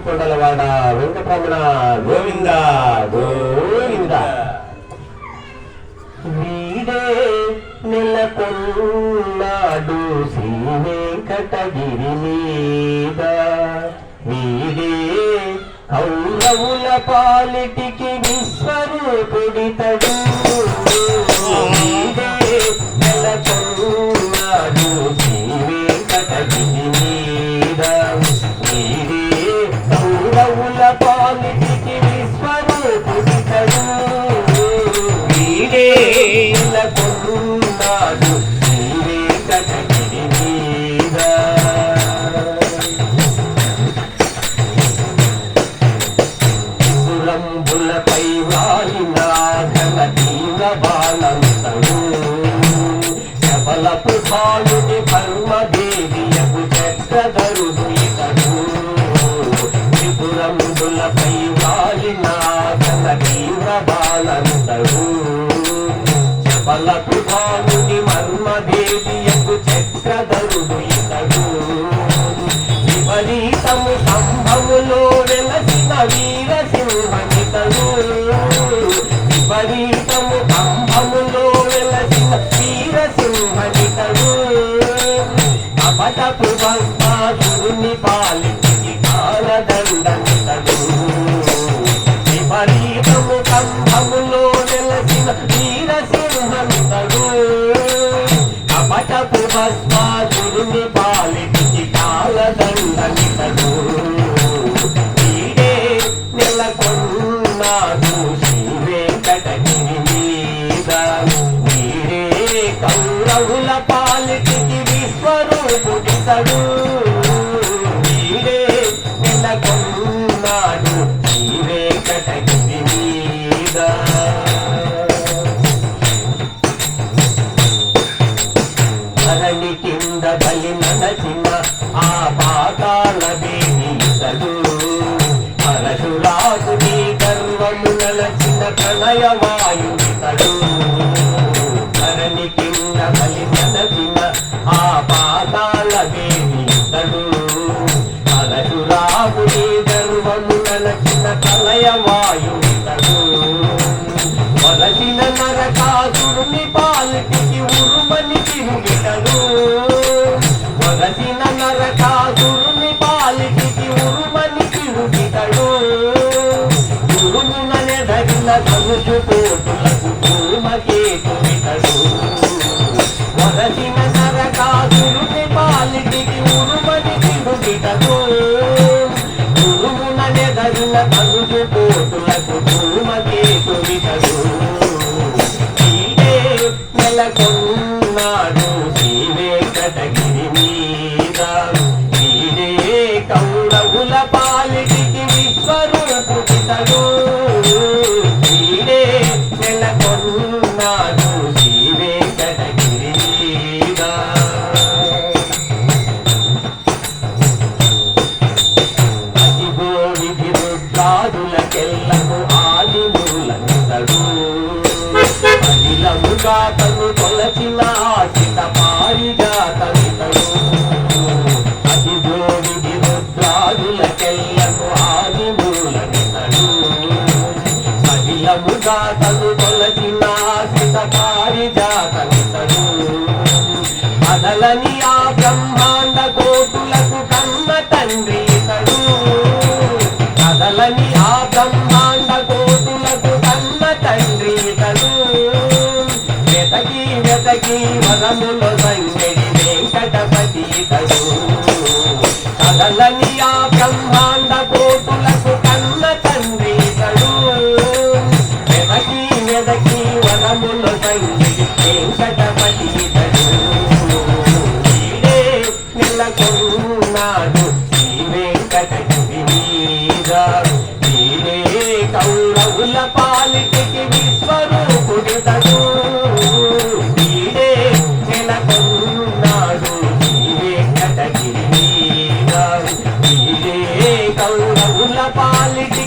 కొండలవాడ వెంకటరమణ గోవింద గోవింద. వీడే నెలకొన్నాడు శ్రీ వెంకటగిరి మీద, వీడే కౌరవుల పాలిటికి విశ్వరూపుడితడు. వీడే నెలకొన్నాడు శ్రీ వెంకటగిరి మీద, వీడే కౌరవుల పాలిటికి విశ్వరూపుడితడు. వీడే నెలకొన్నాడు శ్రీ వెంకటగిరి మీద. పురంబులపై వాలిన ఘన తీవ్ర బాలంతడు, శబలపు బాలుని పర్మదేవియకు చక్రధరుడు ఇతడు. త్రిపురంబులపై వాలిన ఘన తీవ్ర బాలంతడు, శబలపు బాలుని మర్మదేవియకు చక్రధరుడు ఇతడు. విపరీతము సంభములో వెలసిన వీరసింహనితడు, విపరీతము సంభములో వెలసిన వీరసింహనితడు. కపటపు భస్మాసురుని పాలిటికి కాలదండనితడు, విపరీతము సంభములో వెలసిన వీరసింహనితడు. కపటపు భస్మాసురుని పాలిటికి కాలదండనితడు. వీడే నెలకొన్నాడు శ్రీ వెంకటగిరి మీద, వీడే కౌరవుల పాలిటికి విశ్వరూపుడితడు. వీడే నెలకొన్నాడు శ్రీ వెంకటగిరి మీద. ధరణి కింద బలి నడచిన ఆ పాతాళ దేవీతడు, పరశురాకుని గర్వము నలచిన ప్రణయవాయుడితడు. ధరణి కింద బలి నడచిన ఆ పాతాళ దేవీతడు, పరశురాకుని గర్వము నలచిన ప్రళయవాయుడితడు. వలసిన నరకాసురుని పాలిటికి ఉరుమని తిరుగితడు, వలసిన నరకాసురుని పాలిటికి ఉరుమని తిరుగితడు. ఉరుమున నెదగిన ధనుషు కోటులకు ధూమకేతుడితడు, వలసిన నరకాసురుని పాలిటికి ఉరుమని తిరుగితడు. ఉరుమున నెదగిన ధనుషు కోటులకు ధూమకేతుడితడు. వీడే నెలకొన్నాడు శ్రీ వెంకటగిరి మీద, వీడే కౌరవుల పాలిటికి విశ్వరూపుడితడు. వీడే నెలకొన్నాడు శ్రీ వెంకటగిరి మీద. అదిగో విధి రుద్రాదులకెల్లకు ఆది మూలనితడు, అదిలముగా తను కొలచిన ఆశిత పారిజాతనితడు. అదిగో విధి రుద్రాదులకెల్లకు ఆది మూలనితడు, అదిలముగా తను కొలచిన ఆశిత పారిజాతనితడు. అదలని ఆ బ్రహ్మాండ కోటులకు కన్న తండ్రి ఇతడు, అదలని ఆ బ్రహ్మాండ కోటులకు కన్న తండ్రి ఇతడు. వెతకి వెతకి వరములో సంగడి వెంకటపతి ఇతడు, అదలని ఆ బ్రహ్మాండ కోటులకు కన్న తండ్రి ఇతడు. వెతకి వెతకి వరములో సంగడి వెంకటపతి ఇతడు. వీడే నెలకొన్నాడు శ్రీ వెంకటగిరి మీద, వీడే కౌరవుల పాలిటికి విశ్వరూపుడితడు. వీడే నెలకొన్నాడు శ్రీ వెంకటగిరి మీద, వీడే కౌరవుల పాలిటికి